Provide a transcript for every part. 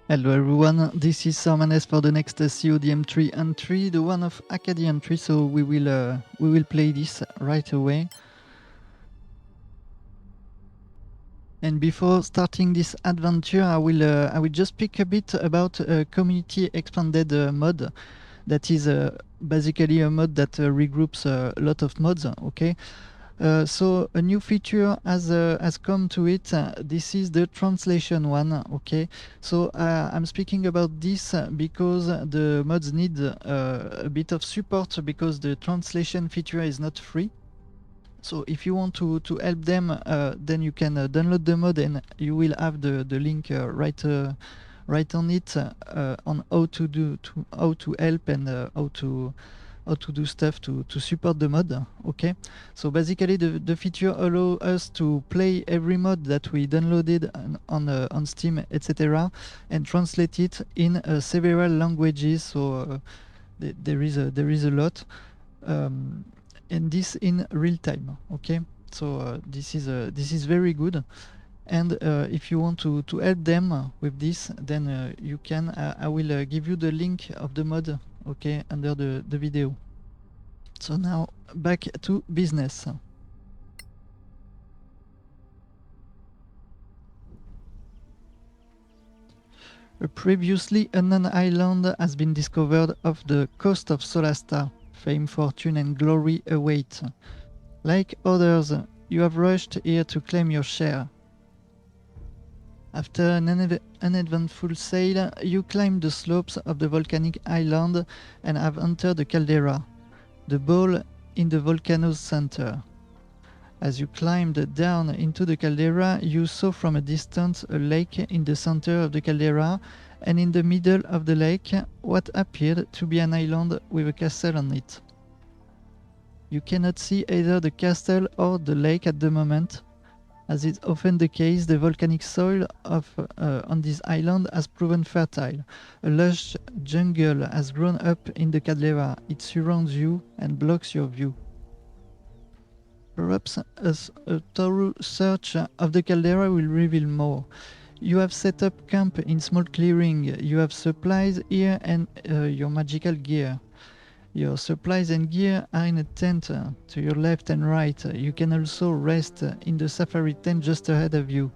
Hello everyone, this is SirMadness for the next CODM3 entry, the one of Accadiantri, so we will play this right away. And before starting this adventure, I will just speak a bit about a community expanded mod that is basically a mod that regroups a lot of mods, okay? So a new feature has come to it. This is the translation one. Okay, so I'm speaking about this because the mods need a bit of support because the translation feature is not free. So if you want to help them, then you can download the mod and you will have the link right on it on how to help and how to do stuff to support the mod. Okay, so basically the feature allows us to play every mod that we downloaded on Steam, etc., and translate it in several languages. So there is a lot, and this in real time. Okay, so this is very good. And if you want to help them with this, then you can. I will give you the link of the mod, okay, under the video. So now back to business. A previously unknown island has been discovered off the coast of Solasta. Fame, fortune and glory await. Like others, you have rushed here to claim your share. After an uneventful sail, you climb the slopes of the volcanic island and have entered the caldera, the ball in the volcano's center. As you climbed down into the caldera, you saw from a distance a lake in the center of the caldera, and in the middle of the lake, what appeared to be an island with a castle on it. You cannot see either the castle or the lake at the moment. As is often the case, the volcanic soil on this island has proven fertile. A lush jungle has grown up in the caldera. It surrounds you and blocks your view. Perhaps a thorough search of the caldera will reveal more. You have set up camp in small clearing. You have supplies here and your magical gear. Your supplies and gear are in a tent to your left and right. You can also rest in the safari tent just ahead of you.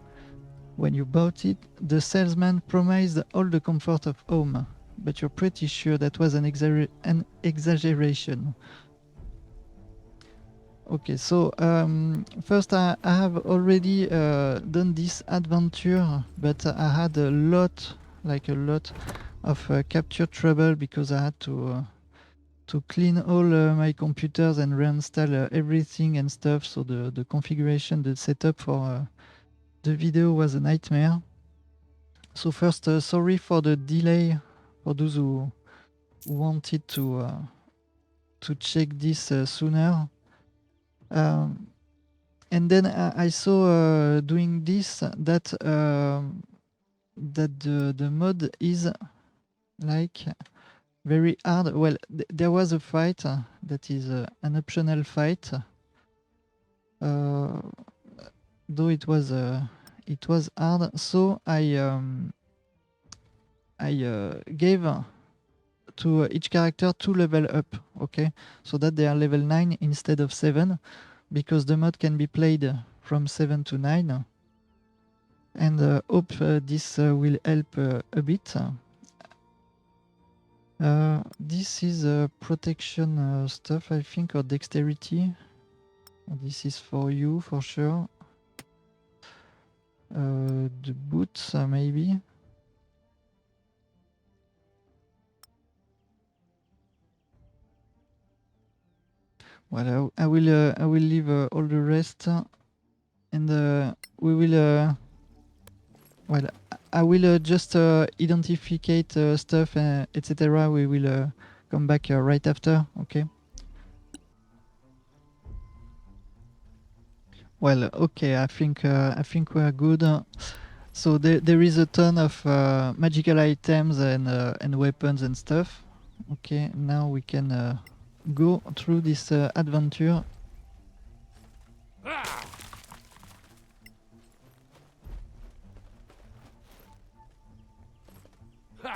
When you bought it, the salesman promised all the comfort of home, but you're pretty sure that was an exaggeration. Okay, so first I have already done this adventure, but I had a lot of capture trouble because I had to clean all my computers and reinstall everything and stuff. So the configuration, the setup for the video was a nightmare. So first, sorry for the delay for those who wanted to check this sooner. And then I saw doing this that the mod is like very hard. Well, there was a fight that is an optional fight, though it was hard. So I gave to each character 2 level up, okay, so that they are level 9 instead of 7, because the mod can be played from 7 to 9, and hope this will help a bit. This is protection stuff, I think, or dexterity. This is for you for sure. The boots maybe. Well, I will leave all the rest, and we will. Well, I will just identificate stuff, etc. We will come back right after. Okay. Well, okay. I think we're good. So there is a ton of magical items and weapons and stuff. Okay. Now we can go through this adventure. So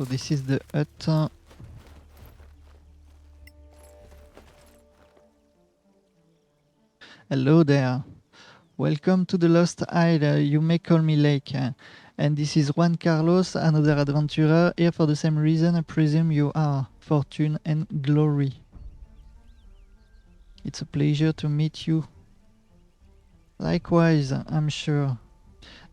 this is the hut. Hello there. Welcome to the Lost Isle. You may call me Lake. And this is Juan Carlos, another adventurer, here for the same reason I presume you are, fortune and glory. It's a pleasure to meet you. Likewise, I'm sure.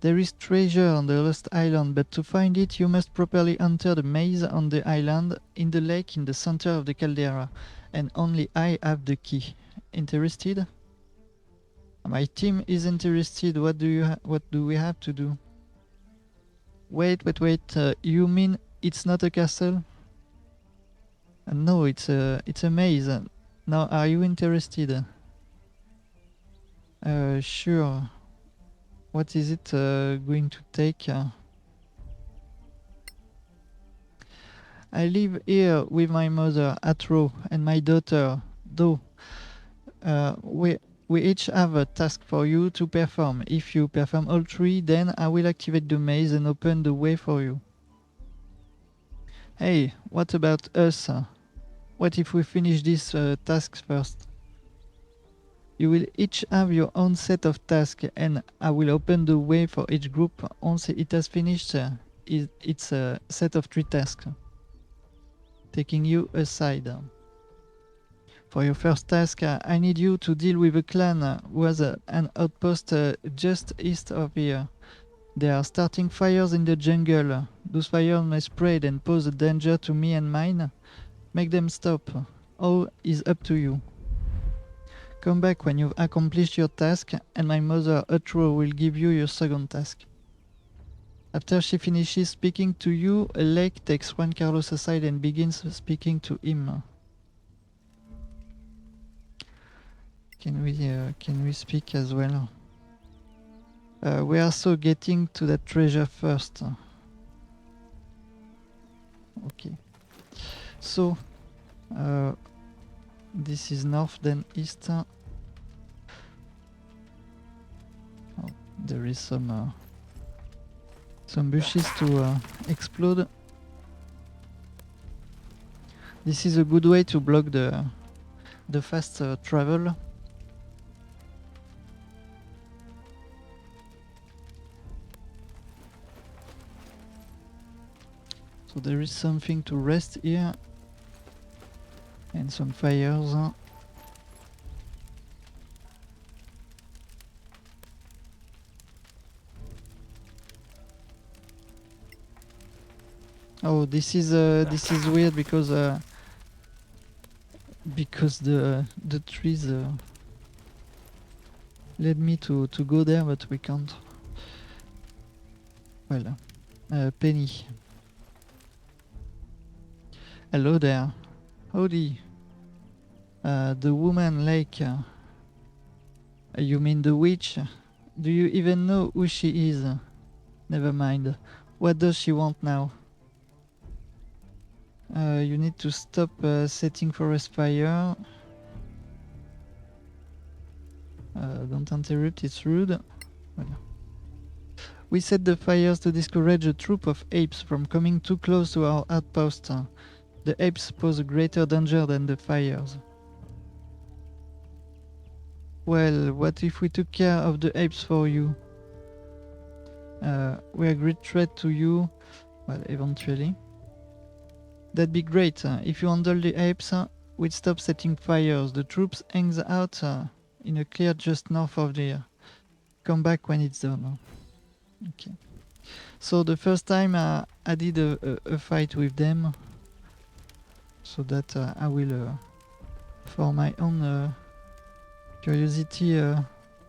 There is treasure on the Lost Island, but to find it you must properly enter the maze on the island, in the lake in the center of the caldera, and only I have the key. Interested? My team is interested. What do we have to do? Wait. You mean it's not a castle? No, it's a maze. Now, are you interested? Sure. What is it going to take? I live here with my mother, Atro, and my daughter, Do. We each have a task for you to perform. If you perform all three, then I will activate the maze and open the way for you. Hey, what about us? What if we finish these tasks first? You will each have your own set of tasks, and I will open the way for each group. Once it has finished, it's a set of 3 tasks, taking you aside. For your first task, I need you to deal with a clan who has an outpost just east of here. They are starting fires in the jungle. Those fires may spread and pose a danger to me and mine. Make them stop. All is up to you. Come back when you've accomplished your task, and my mother, Atro, will give you your second task. After she finishes speaking to you, Lake takes Juan Carlos aside and begins speaking to him. Can we speak as well? We are so getting to that treasure first. Okay. So, this is north, then east. Oh, there is some bushes to explode. This is a good way to block the fast travel. So there is something to rest here. And some fires. Oh, this is weird because the trees led me to go there, but we can't. Well, Penny. Hello there. Howdy. The woman Lake. You mean the witch? Do you even know who she is? Never mind. What does she want now? You need to stop setting forest fire. Don't interrupt, it's rude. Well. We set the fires to discourage a troop of apes from coming too close to our outpost. The apes pose a greater danger than the fires. Well, what if we took care of the apes for you? We're a great threat to you. Well, eventually. That'd be great. If you handle the apes, we'd stop setting fires. The troops hangs out in a clear just north of there. Come back when it's done. Okay. So the first time I did a fight with them, so that I will, for my own curiosity,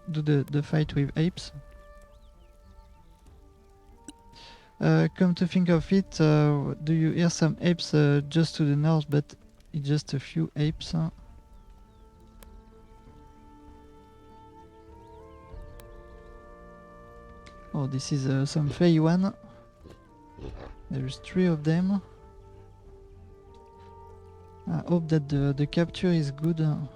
do the fight with apes. Come to think of it, do you hear some apes just to the north, but it's just a few apes. Oh, this is some Fey one. There's 3 of them. I hope that the capture is good. Well.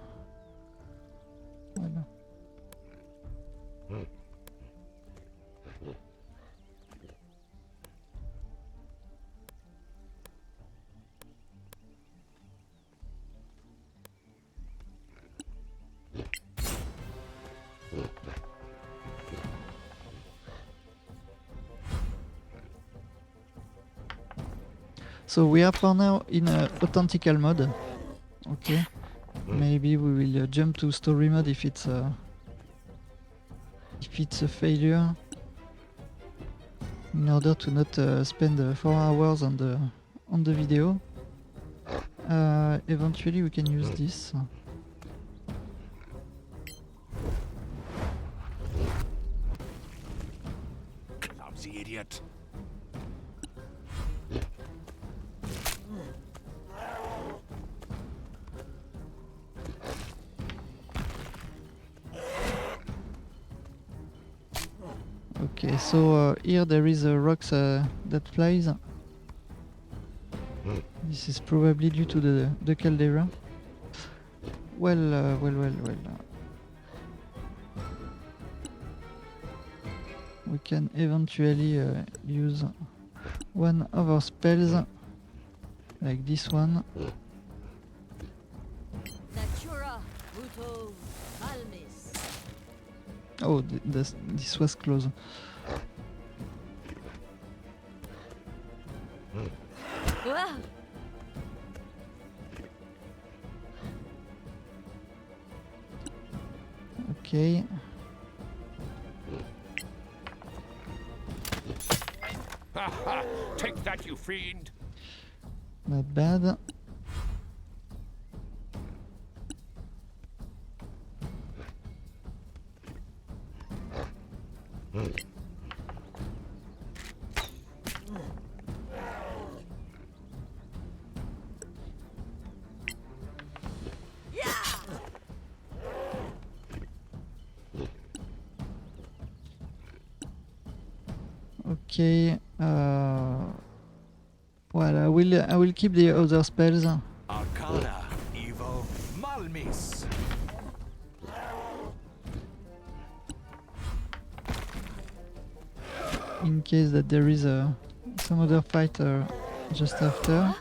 So we are for now in authentical mode. Okay. Maybe we will jump to story mode if it's a failure, in order to not spend 4 hours on the video. Eventually we can use this. Clumsy idiot. Okay, so here there is a rocks that flies. This is probably due to the caldera. Well. We can eventually use one of our spells, like this one. Oh, this was close. Okay. Ha! Take that, you fiend! Not bad. Okay. Well, I will keep the other spells. Arcana, Evo, Malmis. In case that there is some other fight just after.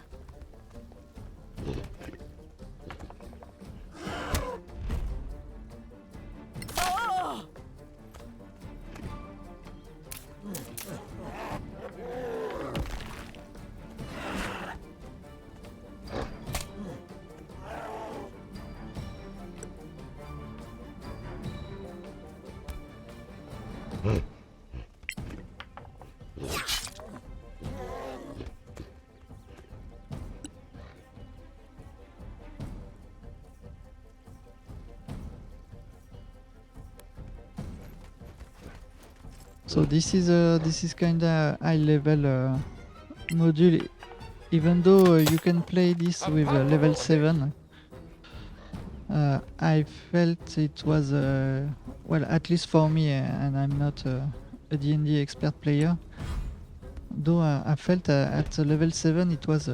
So this is kinda high level module, even though you can play this with level 7. I felt it was well, at least for me, and I'm not a D&D expert player. Though I felt at level 7 it was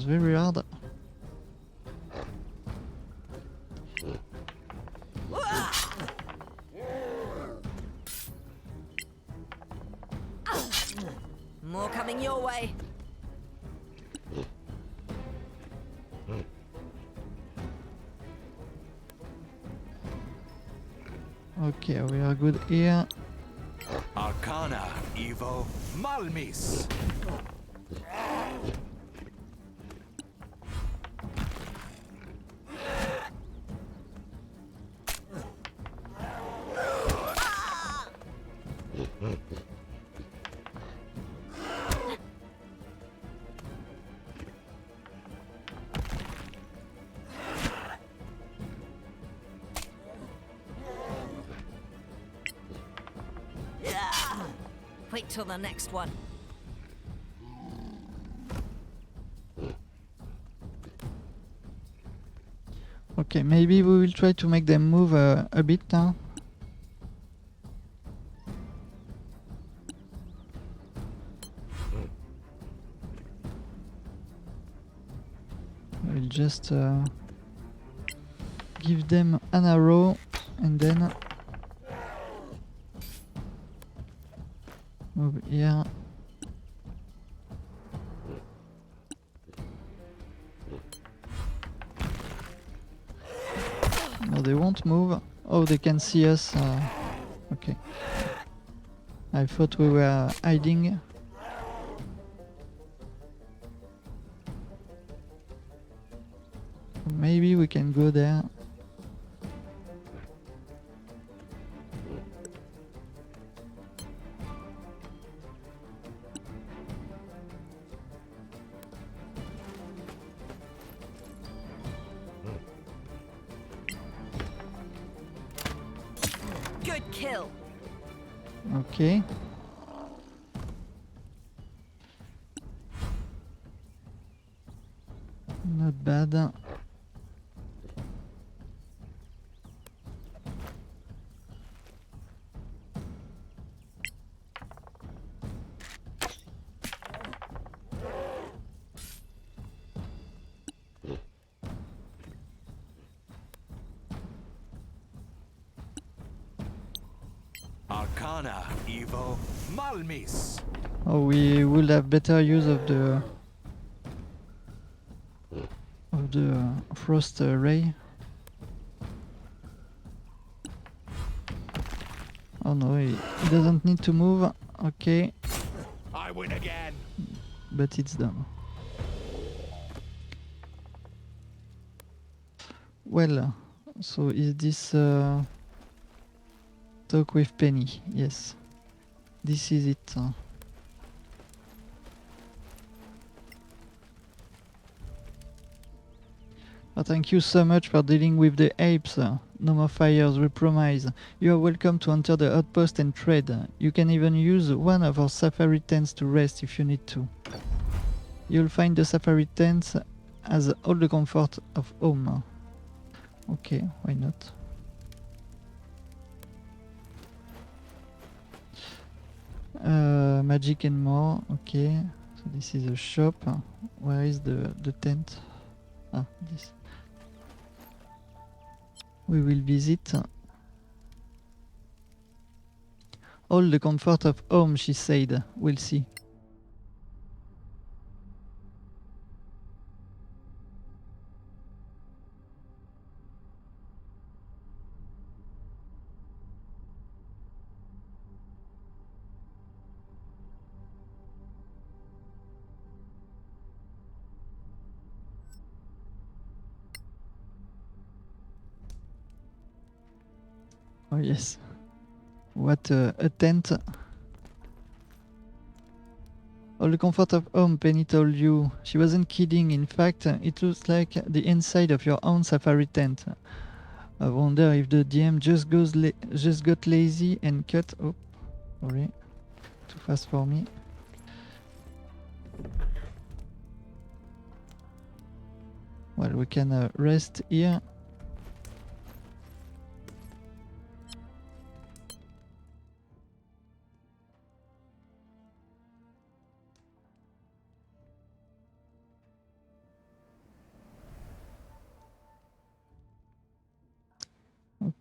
very hard. More coming your way. Okay, we are good here. Arcana, Evo, Malmis. Wait till the next one. Okay, maybe we will try to make them move a bit now. We'll just give them an arrow and then move here. No, they won't move. Oh, they can see us. Okay. I thought we were hiding. Maybe we can go there. Good kill. Okay. Not bad. Arcana, Evo, Malmis. Oh, we will have better use of the frost ray. Oh no, he doesn't need to move. Okay, I win again. but it's done. Well, so is this talk with Penny? Yes, this is it. Thank you so much for dealing with the apes. No more fires, we promise. You are welcome to enter the outpost and trade. You can even use one of our safari tents to rest if you need to. You'll find the safari tents as all the comfort of home. Okay, why not? Magic and more, okay. So this is a shop. Where is the tent? Ah, this. We will visit. All the comfort of home, she said. We'll see. Oh yes. What a tent. All the comfort of home, Penny told you. She wasn't kidding. In fact, it looks like the inside of your own safari tent. I wonder if the DM just got lazy and cut. Oh, sorry, too fast for me. Well, we can rest here.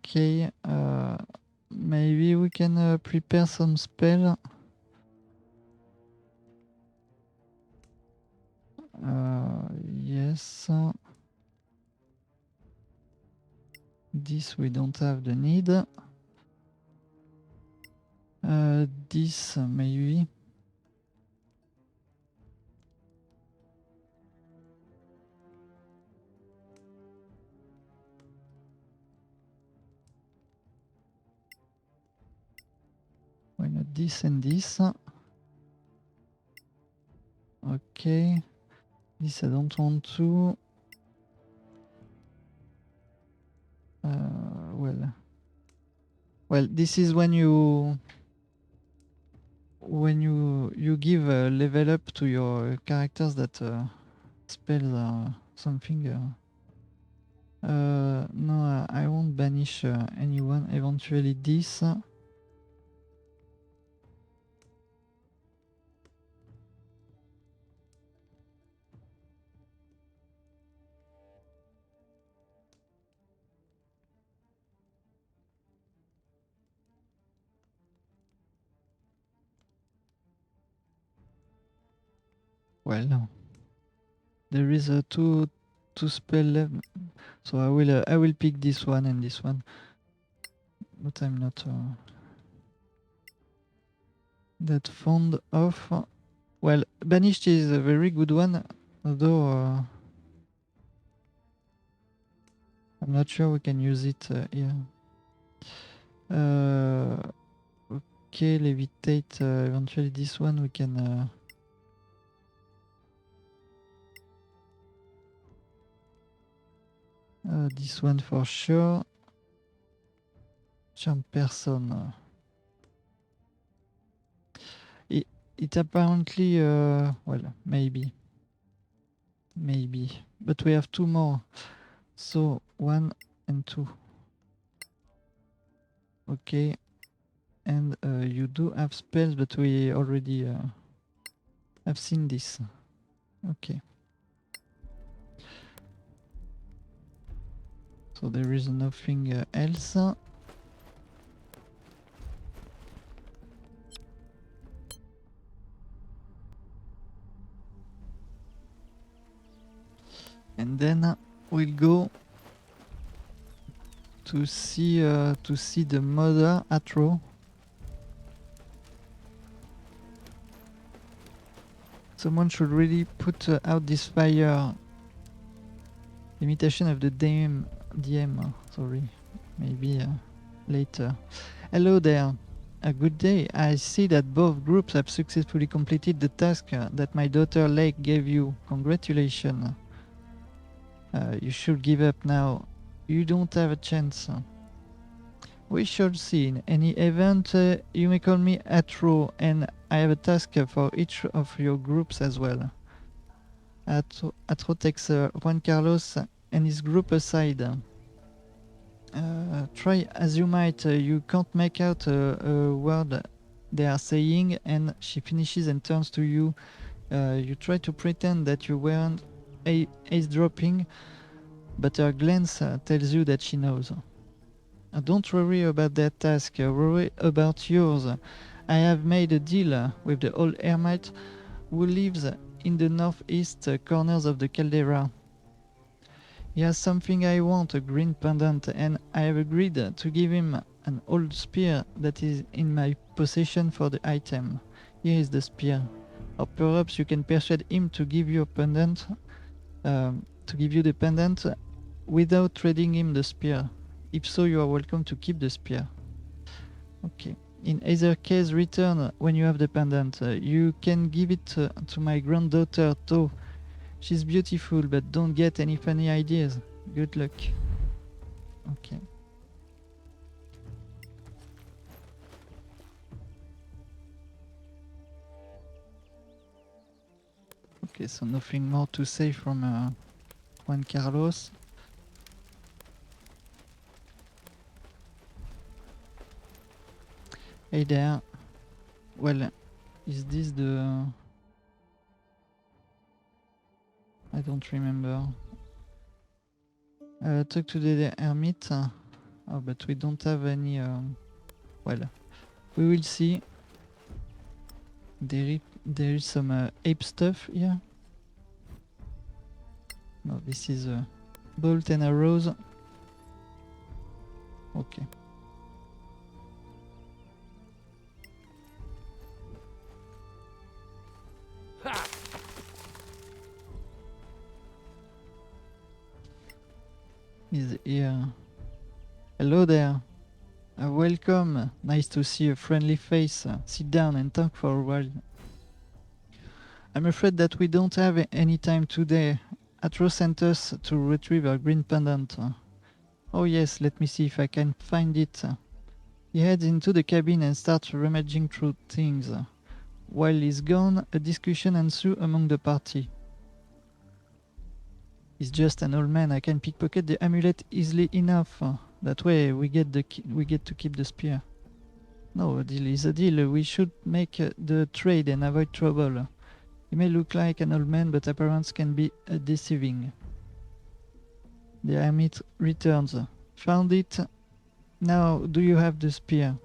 Okay, maybe we can prepare some spell. Yes. This we don't have the need. This maybe. Why not this and this? Okay. This I don't want to. Well, this is when you give a level up to your characters that spells something. No, I won't banish anyone. Eventually this. Well, there is a two spell left, so I will pick this one and this one, but I'm not that fond of. Well, banished is a very good one, although I'm not sure we can use it here. Okay, levitate. Eventually, this one we can. This one for sure. Charm person. It apparently, well, maybe, but we have two more. So 1 and 2. Okay, and you do have spells, but we already have seen this. Okay. So there is nothing else. And then we'll go to see the mother Atro. Someone should really put out this fire. Imitation of the DM. Sorry, maybe later. Hello there. A good day. I see that both groups have successfully completed the task that my daughter Lake gave you. Congratulations. You should give up now. You don't have a chance. We shall see. In any event, you may call me Atro, and I have a task for each of your groups as well. Atro takes Juan Carlos and his group aside. Try as you might, you can't make out a word they are saying, and she finishes and turns to you. You try to pretend that you weren't eavesdropping, but her glance tells you that she knows. Don't worry about that task, worry about yours. I have made a deal with the old hermit who lives in the northeast corners of the caldera. He has something I want, a green pendant, and I have agreed to give him an old spear that is in my possession for the item. Here is the spear. Or perhaps you can persuade him to give you a pendant, the pendant without trading him the spear. If so, you are welcome to keep the spear. Okay. In either case, return when you have the pendant. You can give it to my granddaughter, To. She's beautiful, but don't get any funny ideas. Good luck. Okay. Okay, so nothing more to say from Juan Carlos. Hey there. Well, is this the... I don't remember. Talk to the hermit. Oh, but we don't have any... well, we will see. There is some ape stuff here. No, this is a bolt and arrows. Okay. Ha! Is here. Hello there. Welcome. Nice to see a friendly face. Sit down and talk for a while. I'm afraid that we don't have any time today. Atro sent us to retrieve our green pendant. Oh yes, let me see if I can find it. He heads into the cabin and starts rummaging through things. While he's gone, a discussion ensues among the party. He's just an old man. I can pickpocket the amulet easily enough. That way we get to keep the spear. No, a deal is a deal. We should make the trade and avoid trouble. He may look like an old man, but appearance can be deceiving. The hermit returns. Found it. Now, do you have the spear?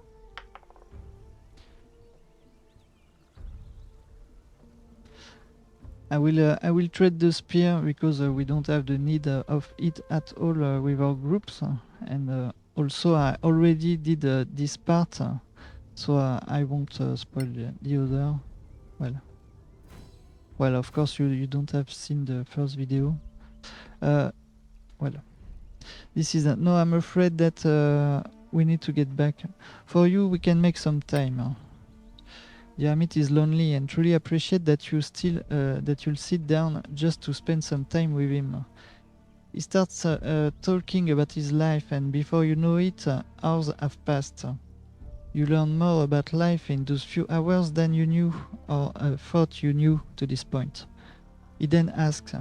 I will trade the spear because we don't have the need of it at all with our groups, and also I already did this part, so I won't spoil the other. Well, of course you don't have seen the first video. Well, this is no. I'm afraid that we need to get back. For you, we can make some time. The hermit is lonely and truly appreciate that you'll sit down just to spend some time with him. He starts talking about his life, and before you know it, hours have passed. You learn more about life in those few hours than you knew or thought you knew to this point. He then asks,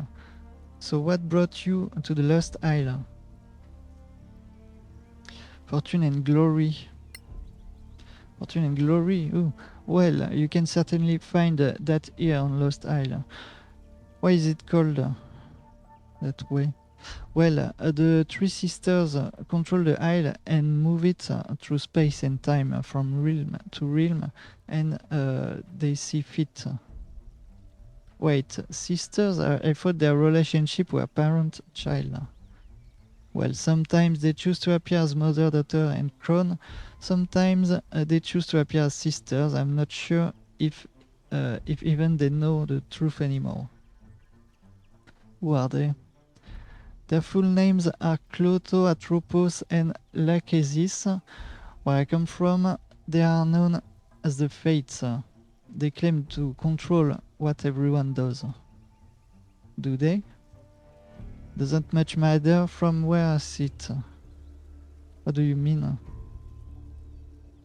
"So what brought you to the Lost Isle?" Fortune and glory. Fortune and glory? Ooh. Well, you can certainly find that here on Lost Isle. Why is it called that way? Well, the three sisters control the isle and move it through space and time from realm to realm, and they see fit. Wait, sisters? I thought their relationship were parent-child. Well, sometimes they choose to appear as mother, daughter, and crone. Sometimes they choose to appear as sisters. I'm not sure if even they know the truth anymore. Who are they? Their full names are Cloto, Atropos, and Lachesis. Where I come from, they are known as the Fates. They claim to control what everyone does. Do they? Doesn't much matter from where I sit. What do you mean?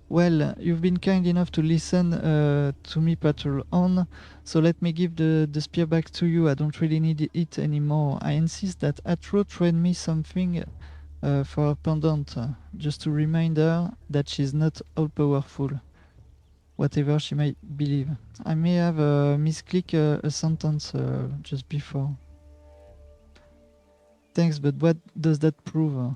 Well, you've been kind enough to listen to me patrol on, so let me give the spear back to you. I don't really need it anymore. I insist that Atro trade me something for a pendant, just to remind her that she's not all-powerful, whatever she might believe. I may have misclicked a sentence just before. Thanks, but what does that prove?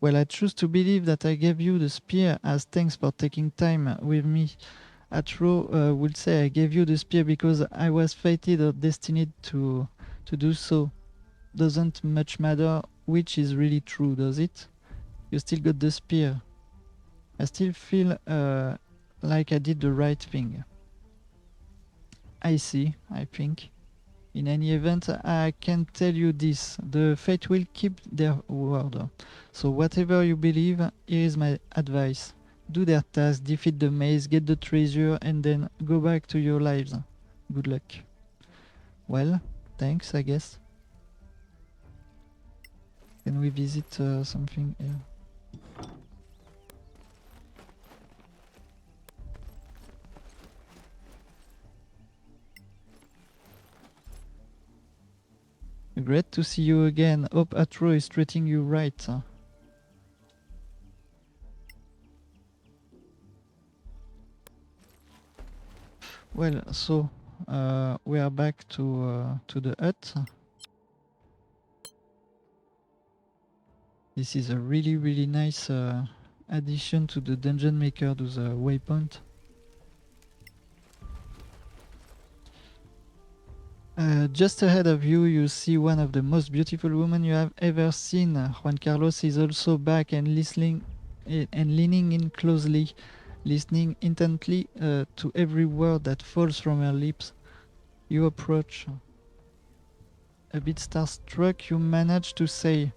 Well, I choose to believe that I gave you the spear as thanks for taking time with me. Atro would say I gave you the spear because I was fated or destined to do so. Doesn't much matter which is really true, does it? You still got the spear. I still feel like I did the right thing. I see, I think. In any event, I can tell you this, the Fate will keep their word. So whatever you believe, here is my advice. Do their task, defeat the maze, get the treasure, and then go back to your lives. Good luck. Well, thanks, I guess. Can we visit something here? Great to see you again. Hope Atro is treating you right. Well, so we are back to the hut. This is a really nice addition to the dungeon maker to the waypoint. Just ahead of you, you see one of the most beautiful women you have ever seen. Juan Carlos is also back and listening and leaning in closely, listening intently to every word that falls from her lips. You approach. A bit starstruck, you manage to say,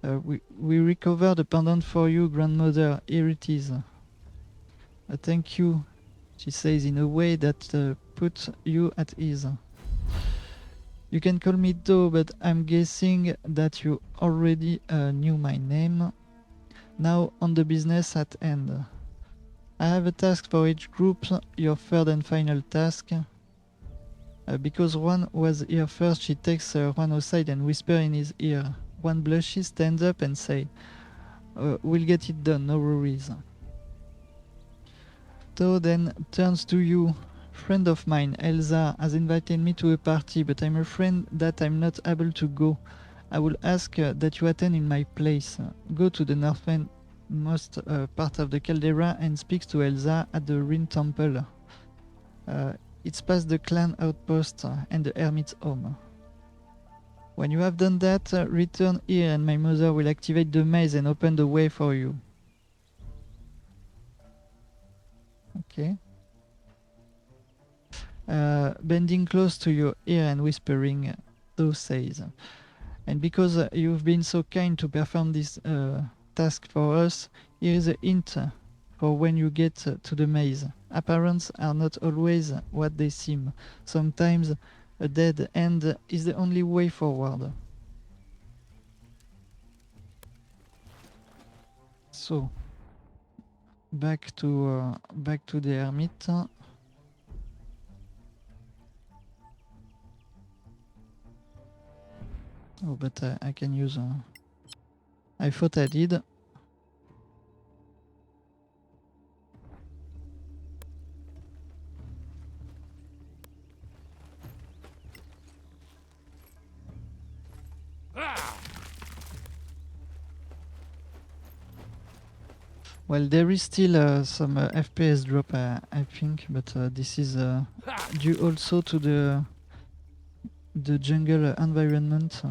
we recovered the pendant for you, grandmother. Here it is. Thank you, she says in a way that puts you at ease. You can call me Do, but I'm guessing that you already knew my name. Now on the business at hand. I have a task for each group, your third and final task. Because one was here first, she takes one aside and whisper in his ear. One blushes, stands up and say, we'll get it done, no worries. To then turns to you. Friend of mine, Elsa, has invited me to a party, but I'm afraid that I'm not able to go. I will ask that you attend in my place. Go to the northernmost part of the caldera and speak to Elsa at the Rin Temple. It's past the clan outpost and the hermit's home. When you have done that, return here and my mother will activate the maze and open the way for you. Okay. Bending close to your ear and whispering, thou says. And because you've been so kind to perform this task for us, here is a hint for when you get to the maze. Appearances are not always what they seem. Sometimes a dead end is the only way forward. So, back to the hermit. Oh, but I can use... I thought I did. Well, there is still some FPS drop, I think, but this is due also to the jungle environment.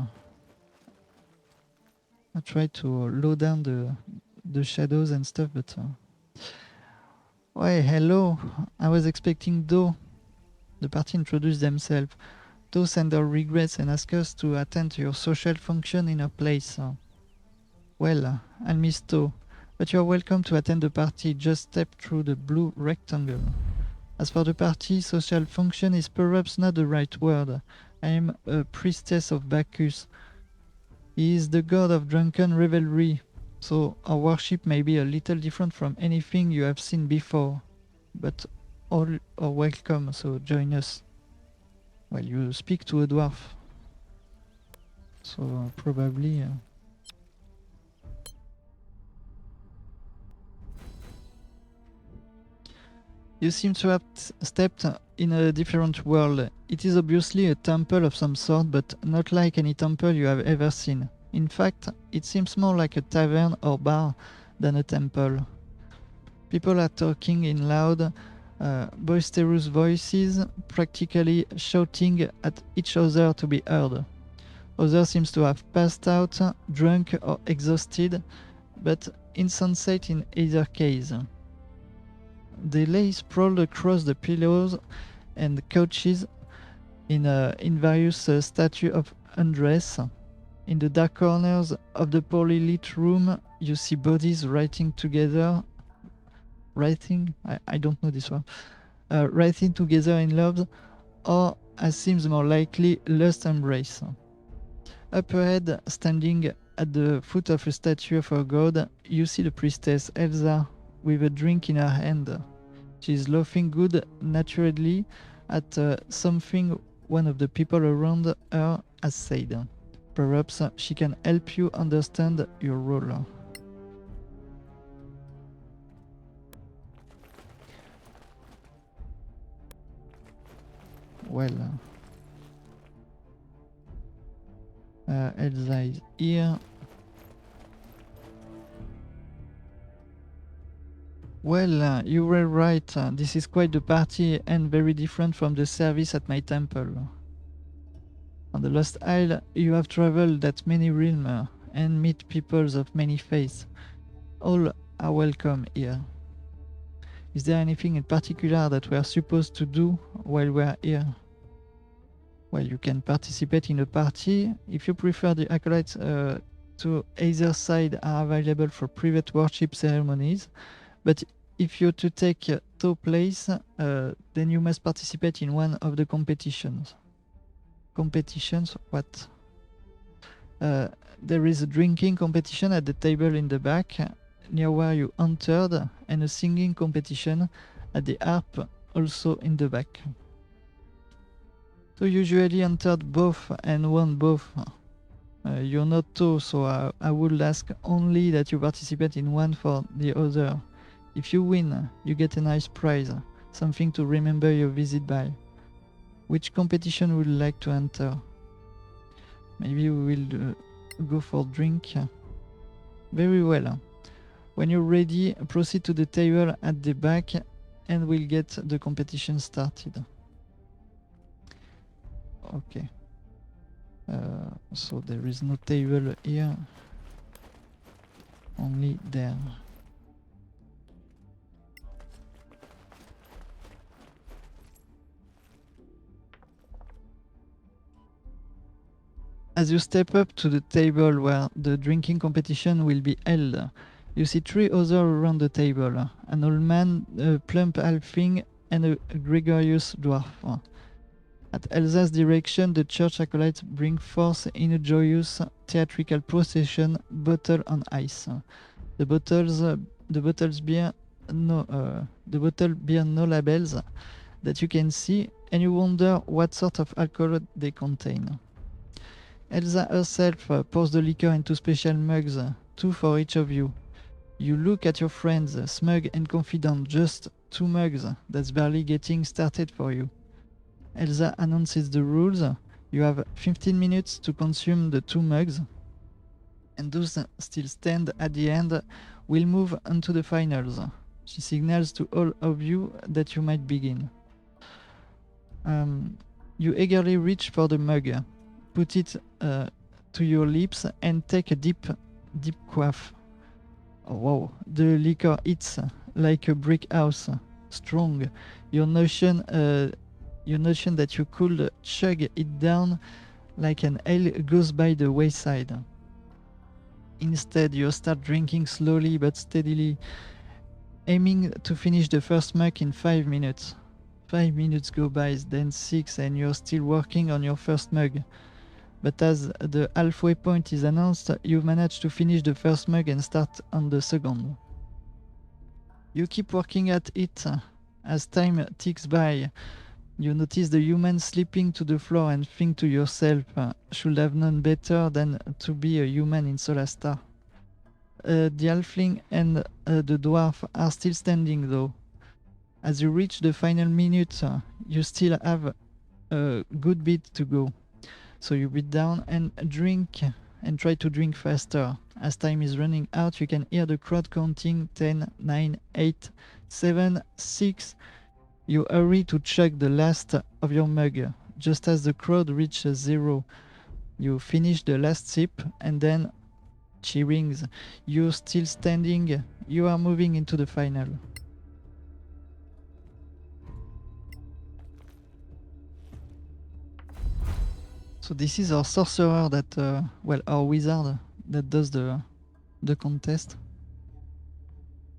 I tried to low down the shadows and stuff, but why, hello, I was expecting Do. The party introduced themselves. Do send our regrets and ask us to attend to your social function in our place. Well, I'll miss Do, but you're welcome to attend the party. Just step through the blue rectangle. As for the party, social function is perhaps not the right word. I am a priestess of Bacchus. He is the god of drunken revelry, so our worship may be a little different from anything you have seen before. But all are welcome, so join us. Well, you speak to a dwarf, so probably... You seem to have stepped in a different world. It is obviously a temple of some sort, but not like any temple you have ever seen. In fact, it seems more like a tavern or bar than a temple. People are talking in loud, boisterous voices, practically shouting at each other to be heard. Others seem to have passed out, drunk or exhausted, but insensate in either case. They lay sprawled across the pillows and couches in various statues of undress. In the dark corners of the poorly lit room, you see bodies writing together. I don't know this one. Writing together in love, or as seems more likely, lust embrace. Up ahead, standing at the foot of a statue of a god, you see the priestess Elsa with a drink in her hand. She is laughing good naturedly at something one of the people around her has said. Perhaps she can help you understand your role. Well, Elsa is here. Well, you were right. This is quite the party and very different from the service at my temple. On the Lost Isle, you have traveled that many realms and meet peoples of many faiths. All are welcome here. Is there anything in particular that we are supposed to do while we are here? Well, you can participate in a party. If you prefer, the acolytes to either side are available for private worship ceremonies. But if you're to take to place, then you must participate in one of the competitions. Competitions? What? There is a drinking competition at the table in the back, near where you entered, and a singing competition at the harp, also in the back. So usually entered both and won both. You're not two, so I would ask only that you participate in one for the other. If you win, you get a nice prize, something to remember your visit by. Which competition would you like to enter? Maybe we will go for drink. Very well. When you're ready, proceed to the table at the back and we'll get the competition started. Okay. So there is no table here, only there. As you step up to the table where the drinking competition will be held, you see three others around the table, an old man, a plump halfling and a gregarious dwarf. At Elsa's direction, the church acolytes bring forth in a joyous theatrical procession, bottle on ice. The bottles bear no labels that you can see, and you wonder what sort of alcohol they contain. Elsa herself pours the liquor into special mugs, 2 for each of you. You look at your friends, smug and confident, just 2 mugs, that's barely getting started for you. Elsa announces the rules. You have 15 minutes to consume the 2 mugs, and those still stand at the end will move on to the finals. She signals to all of you that you might begin. You eagerly reach for the mug, put it to your lips and take a deep quaff. Oh, wow, the liquor hits like a brick house, strong. Your notion that you could chug it down like an ale goes by the wayside. Instead, you start drinking slowly but steadily, aiming to finish the first mug in 5 minutes. 5 minutes go by, then 6, and you're still working on your first mug. But as the halfway point is announced, you manage to finish the first mug and start on the second. You keep working at it as time ticks by. You notice the human slipping to the floor and think to yourself, should have known better than to be a human in Solasta. The halfling and the dwarf are still standing though. As you reach the final minute, you still have a good bit to go. So you beat down and drink and try to drink faster. As time is running out, you can hear the crowd counting 10, 9, 8, 7, 6. You hurry to chug the last of your mug. Just as the crowd reaches 0, you finish the last sip and then cheerings. You're still standing. You are moving into the final. So this is our sorcerer that, our wizard that does the contest.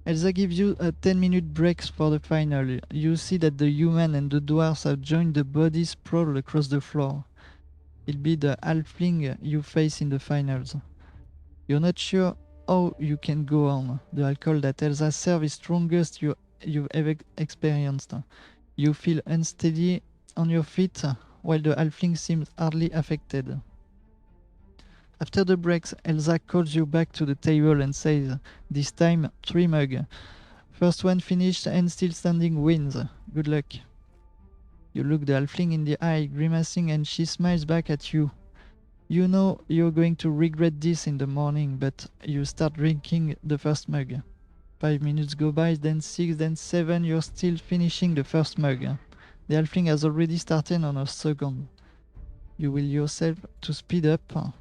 Elsa gives you a 10-minute break for the final. You see that the human and the dwarves have joined the bodies sprawled across the floor. It'll be the halfling you face in the finals. You're not sure how you can go on. The alcohol that Elsa serves is strongest you've ever experienced. You feel unsteady on your feet, while the halfling seems hardly affected. After the breaks, Elsa calls you back to the table and says, this time 3 mug. First one finished and still standing wins. Good luck. You look the halfling in the eye, grimacing, and she smiles back at you. You know you're going to regret this in the morning, but you start drinking the first mug. 5 minutes go by, then 6, then 7, you're still finishing the first mug. The halfling has already started on a second. You will yourself to speed up.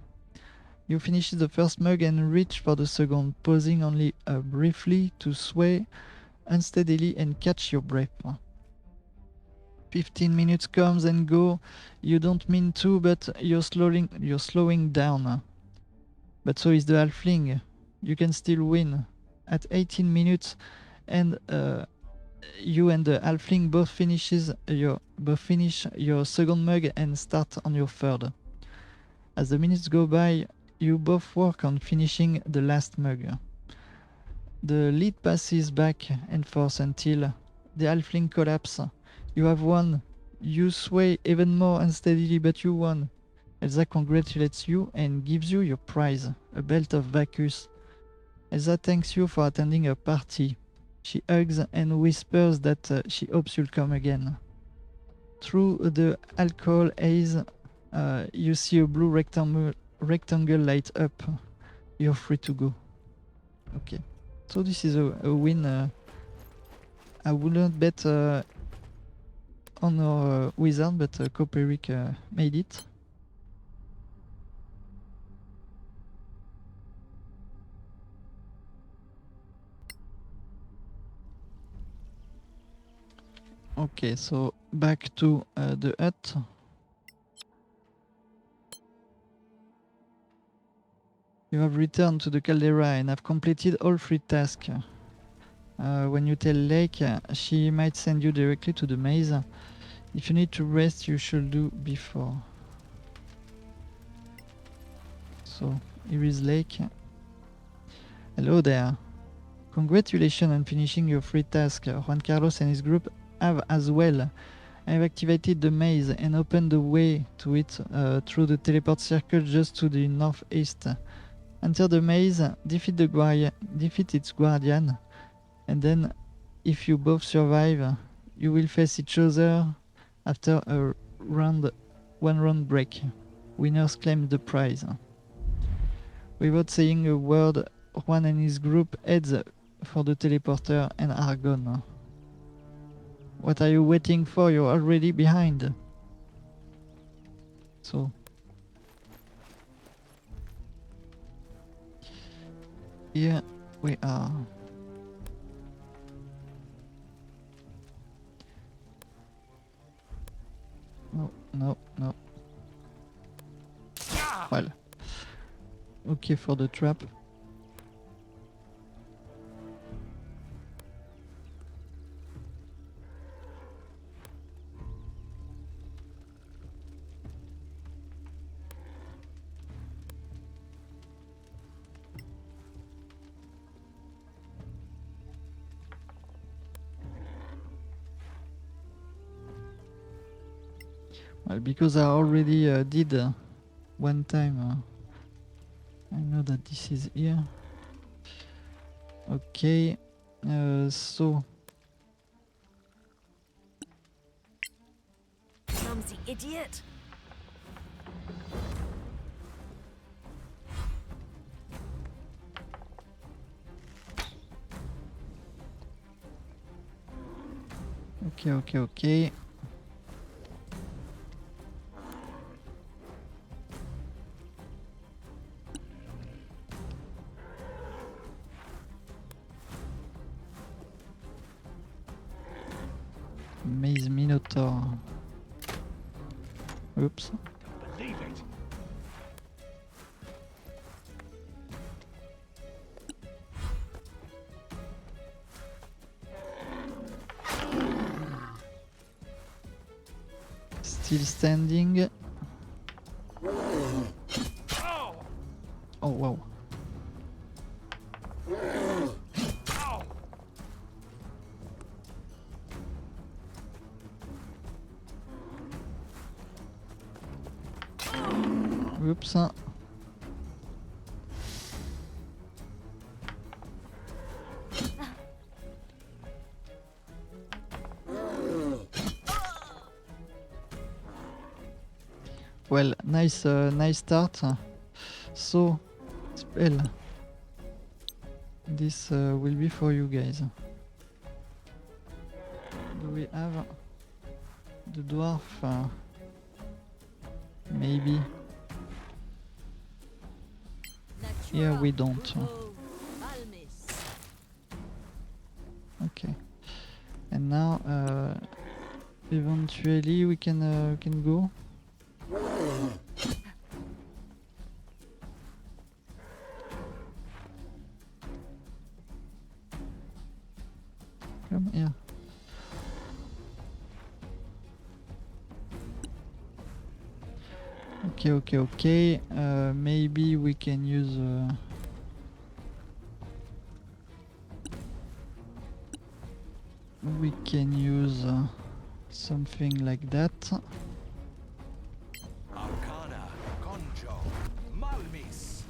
You finish the first mug and reach for the second, pausing only briefly to sway unsteadily and catch your breath. 15 minutes comes and go. You don't mean to, but you're slowing down. But so is the halfling. You can still win. At 18 minutes, and you and the halfling both finish your second mug and start on your third. As the minutes go by, you both work on finishing the last mug. The lead passes back and forth until the halfling collapses. You have won. You sway even more unsteadily, but you won. Elsa congratulates you and gives you your prize, a belt of Bacchus. Elsa thanks you for attending her party. She hugs and whispers that she hopes you'll come again. Through the alcohol haze, you see a blue rectangle light up. You're free to go. Okay, so this is a win. I wouldn't bet on our wizard, but Coperic made it. Okay, so back to the hut. You have returned to the caldera and have completed all 3 tasks. When you tell Lake, she might send you directly to the maze. If you need to rest, you should do before. So, here is Lake. Hello there. Congratulations on finishing your 3 tasks. Juan Carlos and his group have as well. I have activated the maze and opened the way to it through the teleport circle just to the northeast. Enter the maze, defeat its guardian, and then, if you both survive, you will face each other after a one round break. Winners claim the prize. Without saying a word, Juan and his group heads for the teleporter and are gone. What are you waiting for? You're already behind. So, here we are. No. Well, okay for the trap. Well, because I already did one time, I know that this is here. Okay, so Clumsy idiot. okay. Maze Minotaur. Oops. Believe it. Still standing. Oh wow. Oops. Well, nice start. So, spell. This will be for you guys. Do we have the dwarf? Maybe. Yeah, we don't. Okay. And now, eventually we can go. Come here. Okay. Maybe we can use. We can use Something like that. Arcana, Conjo, Malmis.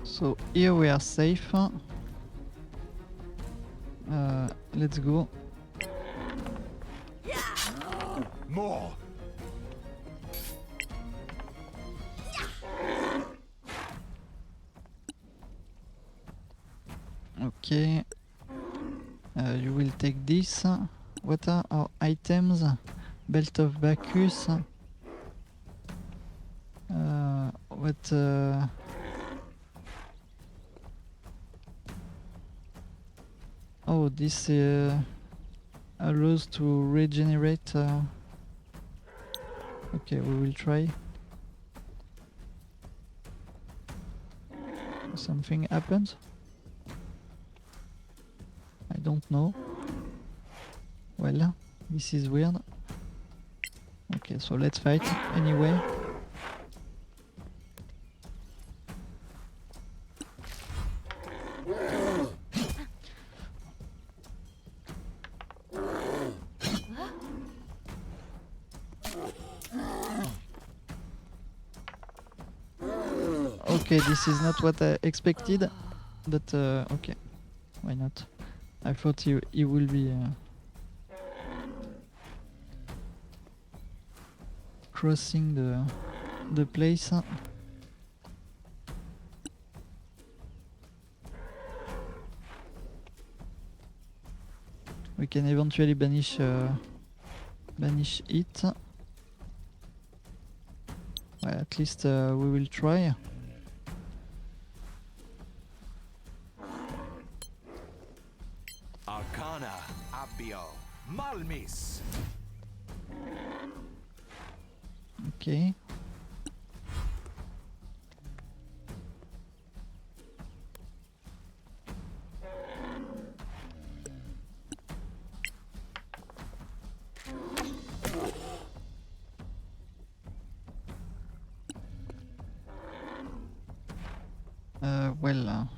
So here we are safe. Let's go. More. Okay. You will take this. What are our items? Belt of Bacchus. What? Oh, this allows to regenerate. Okay, we will try. Something happens? I don't know. Well, this is weird. Okay, so let's fight anyway. Okay, this is not what I expected, but okay, why not? I thought he will be crossing the place. We can eventually banish it. Well, at least we will try. Arcana, Abio, Malmis. Okay. Well,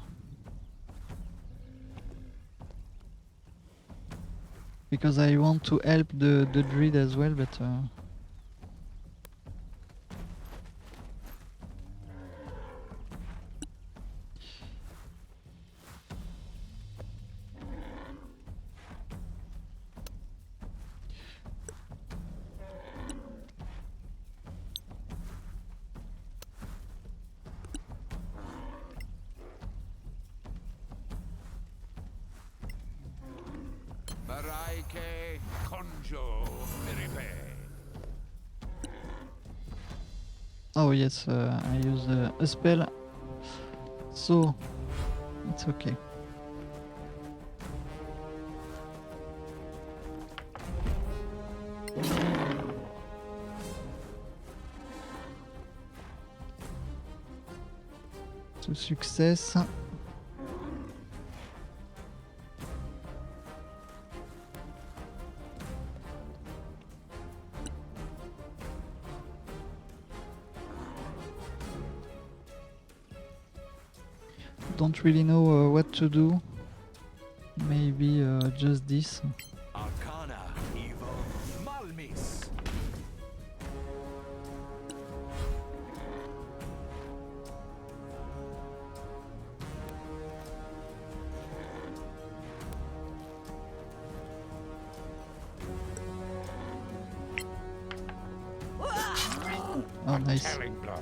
because I want to help the druid as well, but Maraike, Conjo, Miribe. oh yes, I use a spell, so it's okay. To success. Don't really know what to do. Maybe just this. Arcana, Evil, Malmis. Oh, nice. Telling blow.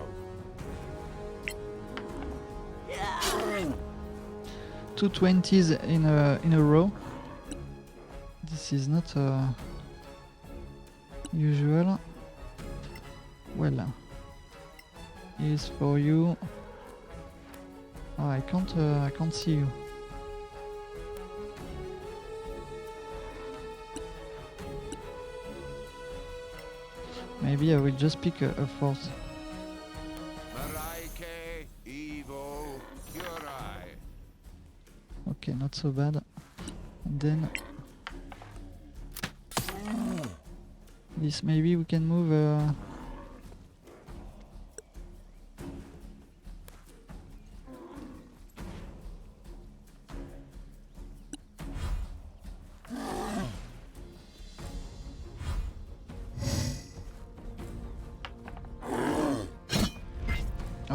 2 20s in a row. This is not usual. Well, is for you. Oh, I can't see you. Maybe I will just pick a fourth. Maraike, Evo, Curai. Okay, not so bad. And then this, maybe we can move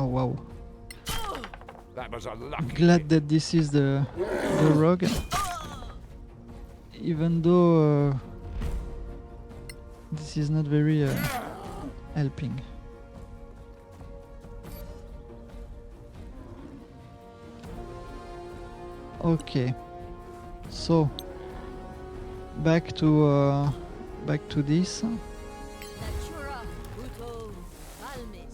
Oh wow. That was a lucky Glad hit. that this is the rogue. Even though this is not very helping. Okay, so back to this. Natura, Buto, Malmis.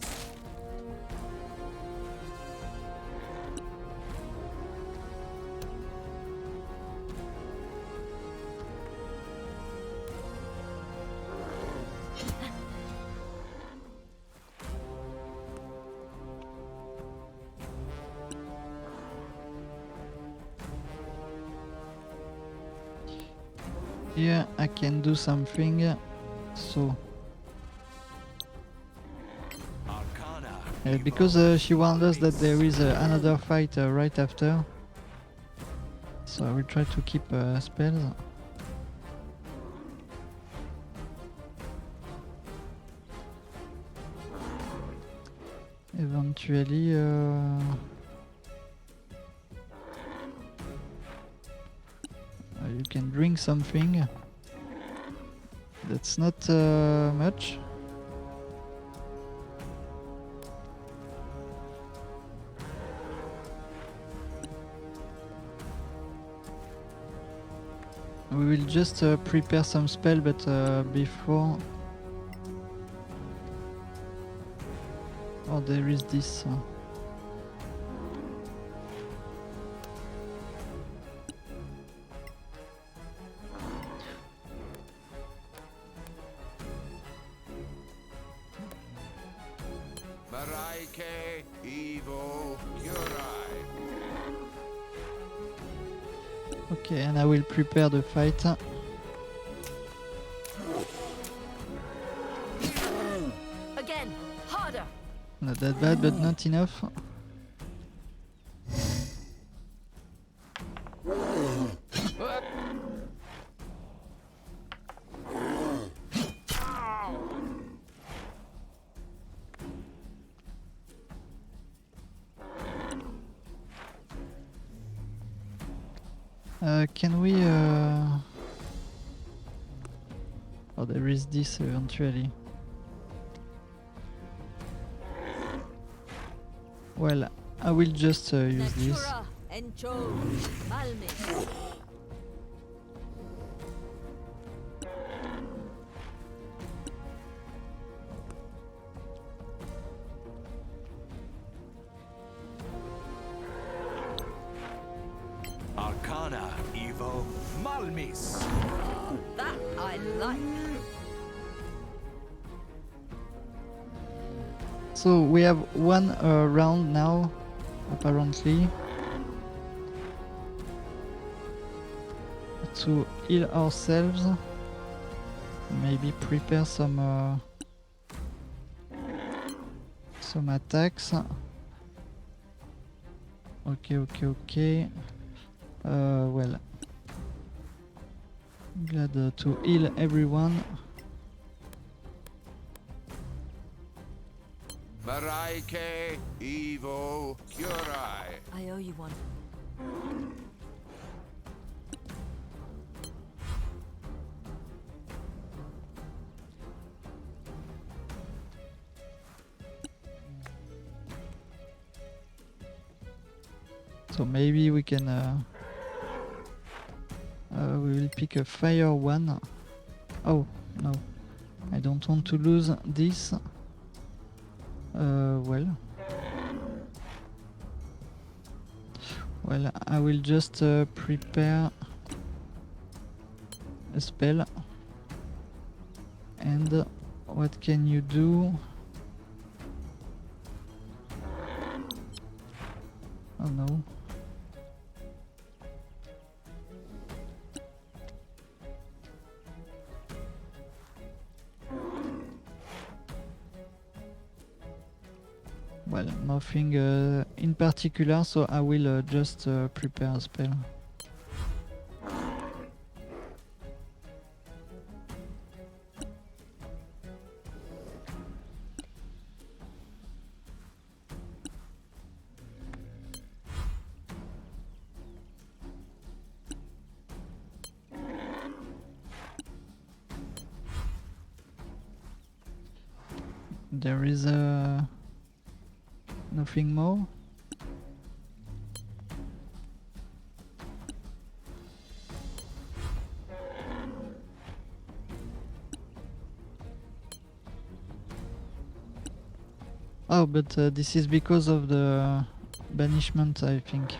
Here I can do something. So Arcana. because she warned us that there is another fight right after, so I will try to keep spells. Eventually you can drink something. That's not much. We will just prepare some spell, but before... Oh, there is this. Maraike, Evo, Kurai. Okay, and I will prepare the fight. Again, harder. Not that bad, but not enough. Can we... Oh, there is this eventually. Well, I will just use this. Natura, Encho, Malmis. Arcana. Evo. Malmis. That I like. So we have one round now, apparently, to heal ourselves. Maybe prepare some attacks. Okay. Well, glad to heal everyone. Maraike, Evo, Kurai. I owe you one. So maybe we can we will pick a fire one. Oh no, I don't want to lose this. Well, I will just prepare a spell. And what can you do? Oh no. Well, nothing in particular, so I will just prepare a spell. there is nothing more. Oh, but this is because of the banishment, I think.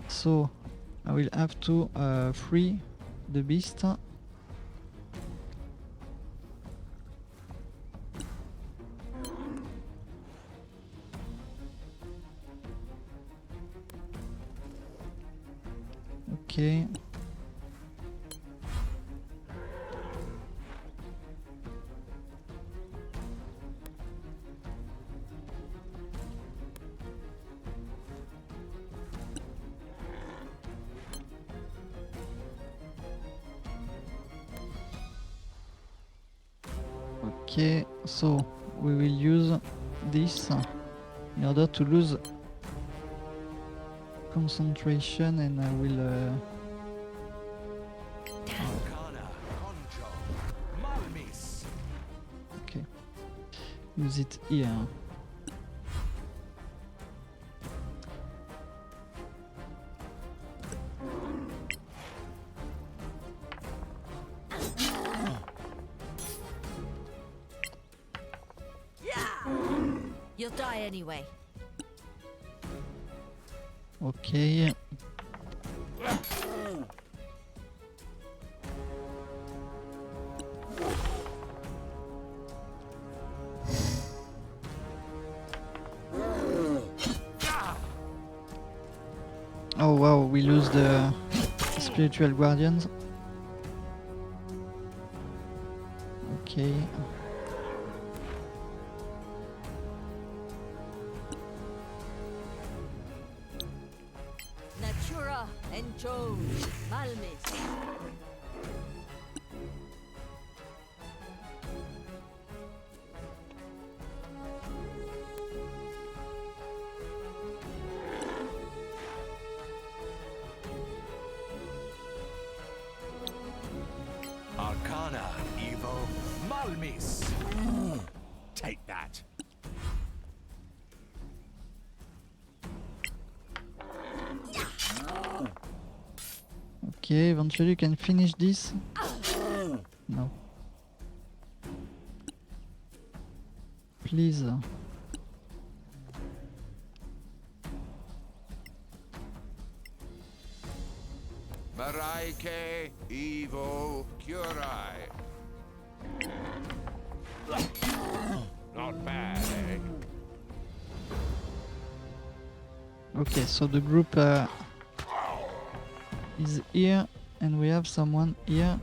So I will have to free the beast. Okay. Okay, so we will use this in order to lose concentration, and I will Arcana, Conjo, Malmis. okay, use it here. You'll die anyway. Okay. Oh wow, we lose the spiritual guardians. Okay. Natura encho malmis. Arcana, Evo, Malmis. Take that. Okay, eventually you can finish this. No. Please. Maraike Evo Curai. Not bad, eh? Okay, so the group is here, and we have someone here.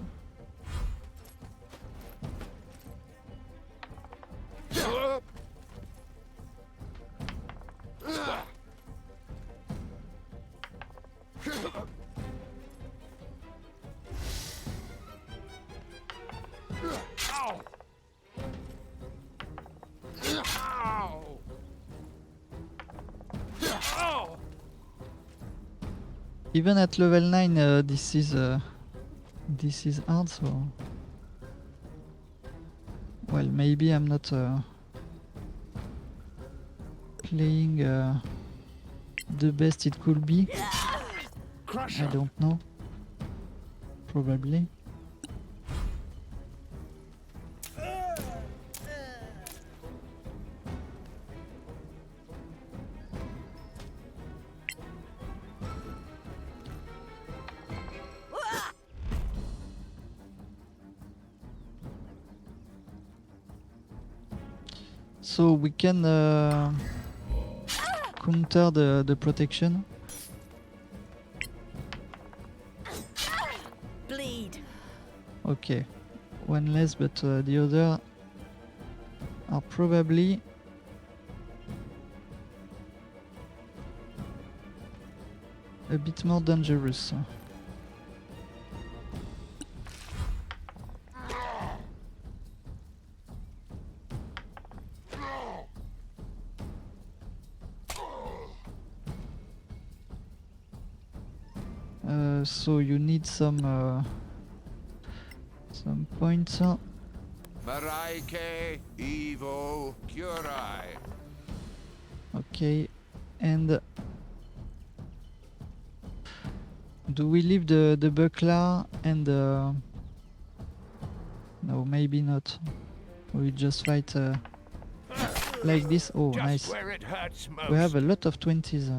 Ow! Ow! Ow! Even at level 9, this is hard. So, well, maybe I'm not playing the best it could be. I don't know. Probably. So we can counter the protection. Bleed. Okay, one less, but the other are probably a bit more dangerous. So you need some points. Maraike, Evo, Curai. Okay, and do we leave the buckler and no, maybe not. We just fight like this. Oh, Just nice. where it hurts most. We have a lot of 20s.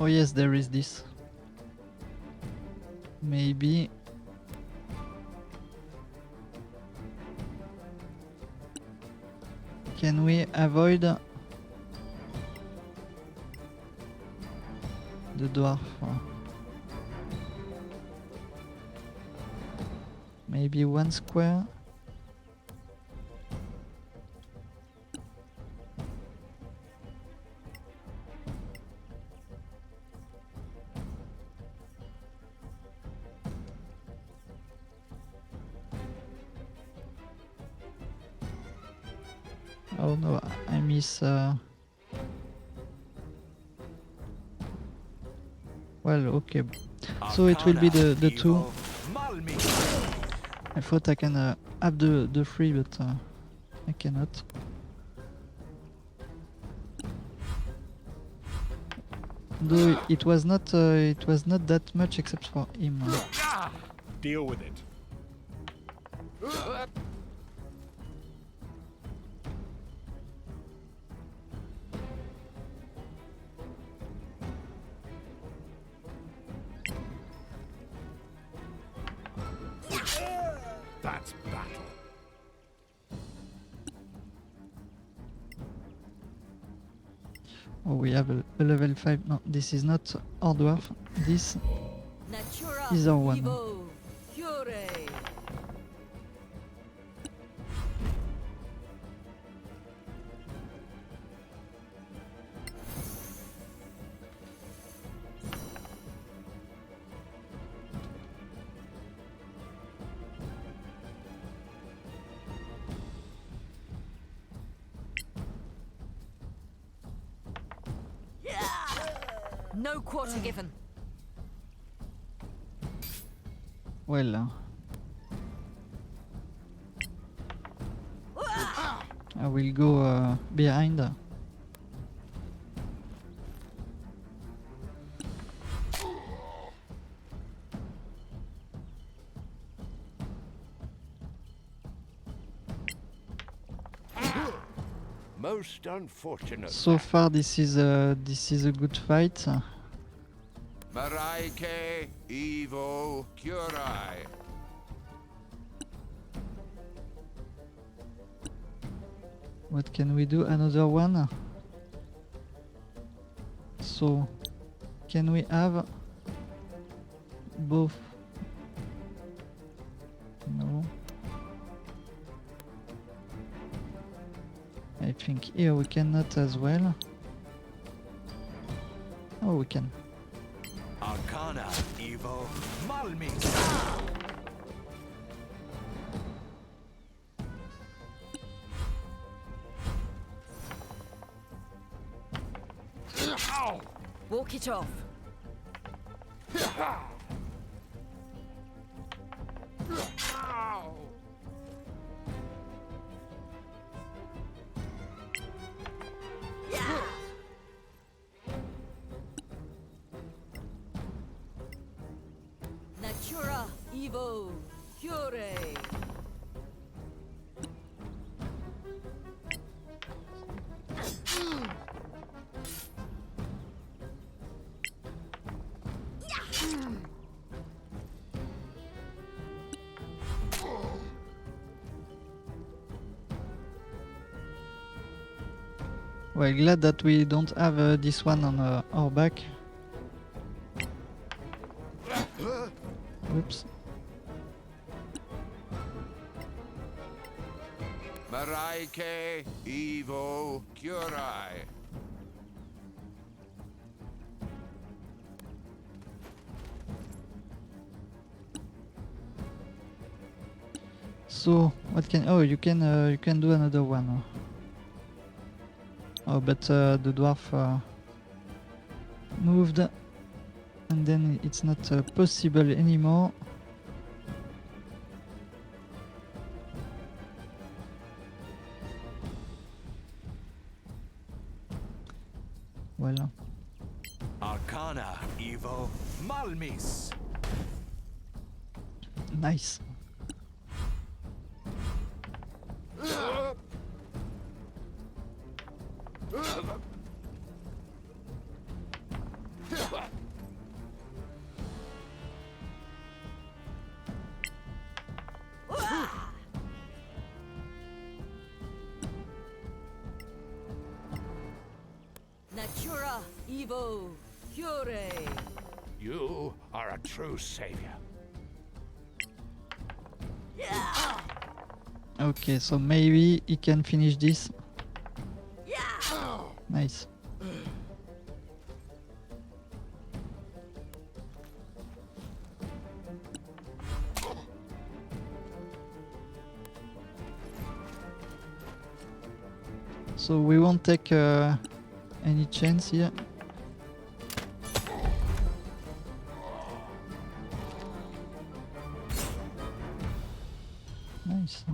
Oh yes, there is this. Maybe. Can we avoid the dwarf? Maybe one square. Oh no, I miss. Well, okay. So it will be the two. I thought I can have the three, but I cannot. Though it was not that much except for him. Deal with it. That's battle. Oh, we have a level 5. No, this is not our dwarf. This Natura is our one. Evo, Fury. No quarter given. Well, I will go behind. Most unfortunate. So far, this is a good fight. Maraike, Evo, Curai. What can we do? Another one. So, can we have both? No. I think here we cannot as well. Oh, we can. Arcana, Evo, Malmis. Walk it off. Natura Evo, Fury. Well, glad that we don't have this one on our back. Oops. Maraike, Evo, Curai. So what can? Oh, you can do another one. Oh, but the dwarf moved, and then it's not possible anymore. Well, Arcana Evo Malmis. nice. Natura Evo Cure. You are a true savior. Okay, so maybe he can finish this. Nice. So we won't take any chance here. Nice.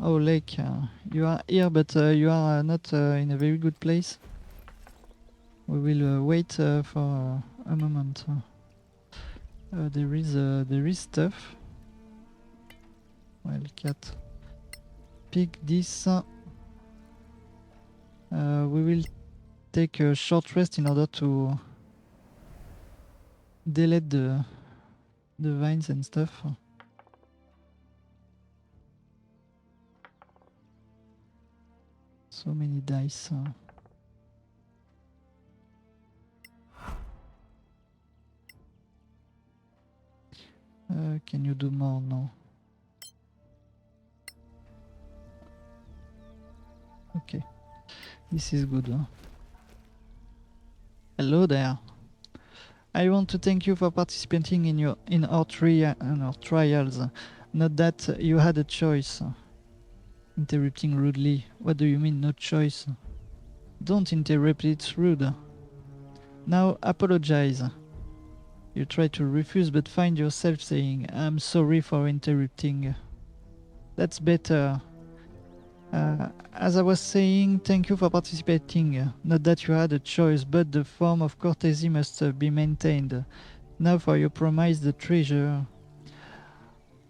Oh, Lake, you are here, but you are not in a very good place. We will wait for a moment. There is stuff. Well, cat. Pick this. We will take a short rest in order to delete the vines and stuff. So many dice. Can you do more? No. Okay. This is good. Huh? Hello there. I want to thank you for participating in our trials. Not that you had a choice. Interrupting rudely. What do you mean, no choice? Don't interrupt, it's rude. Now apologize. You try to refuse but find yourself saying, I'm sorry for interrupting. That's better. As I was saying, thank you for participating. Not that you had a choice, but the form of courtesy must be maintained. Now for your promised treasure.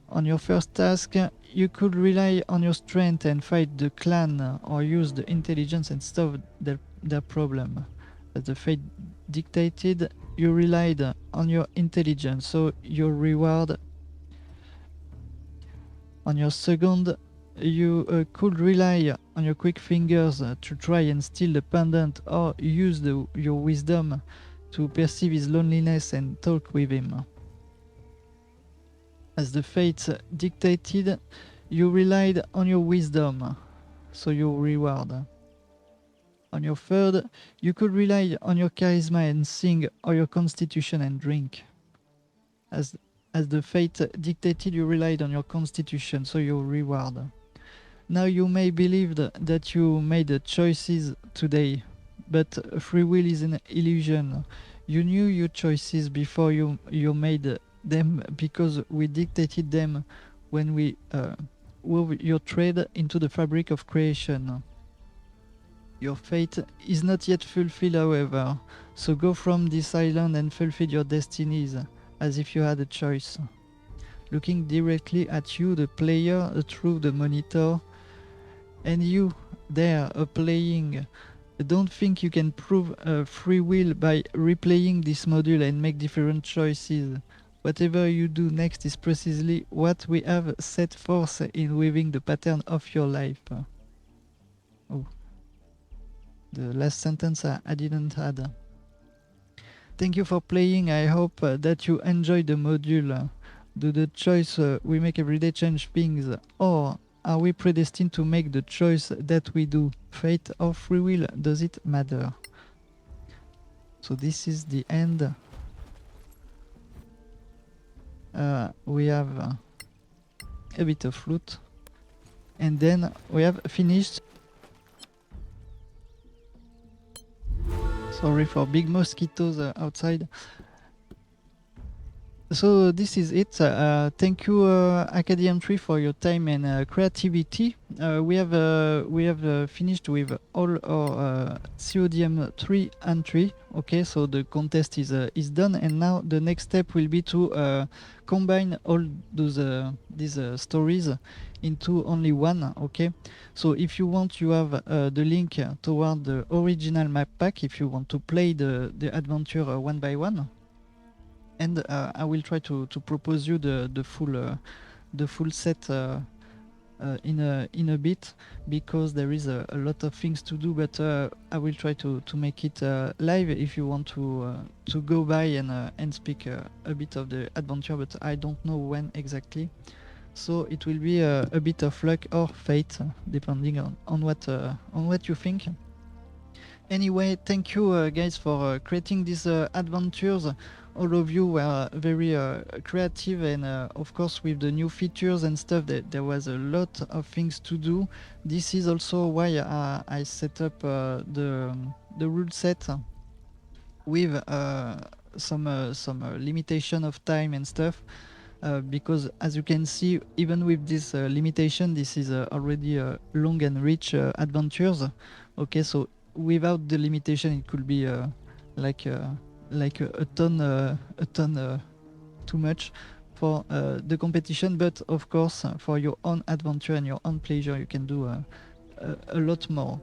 On your first task, you could rely on your strength and fight the clan, or use the intelligence and solve their problem. As the fate dictated, you relied on your intelligence, so your reward. On your second, you could rely on your quick fingers to try and steal the pendant, or use your wisdom to perceive his loneliness and talk with him. As the fates dictated, you relied on your wisdom, so your reward. On your third, you could rely on your charisma and sing, or your constitution and drink. As the fate dictated, you relied on your constitution, so your reward. Now you may believe that you made choices today, but free will is an illusion. You knew your choices before you made them, because we dictated them when we wove your trade into the fabric of creation. Your fate is not yet fulfilled, however, so go from this island and fulfill your destinies, as if you had a choice. Looking directly at you, the player, through the monitor, and you there playing, don't think you can prove free will by replaying this module and make different choices. Whatever you do next is precisely what we have set forth in weaving the pattern of your life. Oh. The last sentence I didn't add. Thank you for playing. I hope that you enjoyed the module. Do the choice we make every day change things? Or are we predestined to make the choice that we do? Fate or free will? Does it matter? So this is the end. We have a bit of loot. And then we have finished Sorry for big mosquitoes outside. So this is it. Thank you, Accadiantri, for your time and creativity. We have finished with all our CODM3 entry. Okay, so the contest is done, and now the next step will be to combine all those these stories into only one. Okay, so if you want, you have the link toward the original map pack if you want to play the adventure one by one. And I will try to propose you the full set in a bit, because there is a lot of things to do, but I will try to make it live if you want to go by and speak a bit of the adventure, but I don't know when exactly. So it will be a bit of luck or fate, depending on what you think. Anyway, thank you guys for creating these adventures. All of you were very creative, and of course with the new features and stuff, there was a lot of things to do. This is also why I set up the rule set with some limitation of time and stuff, because as you can see, even with this limitation, this is already long and rich adventures. Okay, so without the limitation, it could be like a ton too much for the competition, but of course for your own adventure and your own pleasure, you can do a lot more.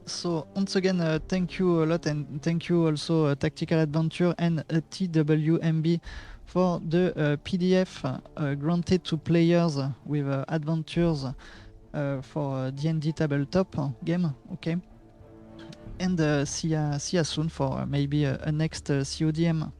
So once again, thank you a lot, and thank you also Tactical Adventure and TWMB for the PDF granted to players with adventures for D&D tabletop game. Okay, and see ya soon for maybe a next CODM.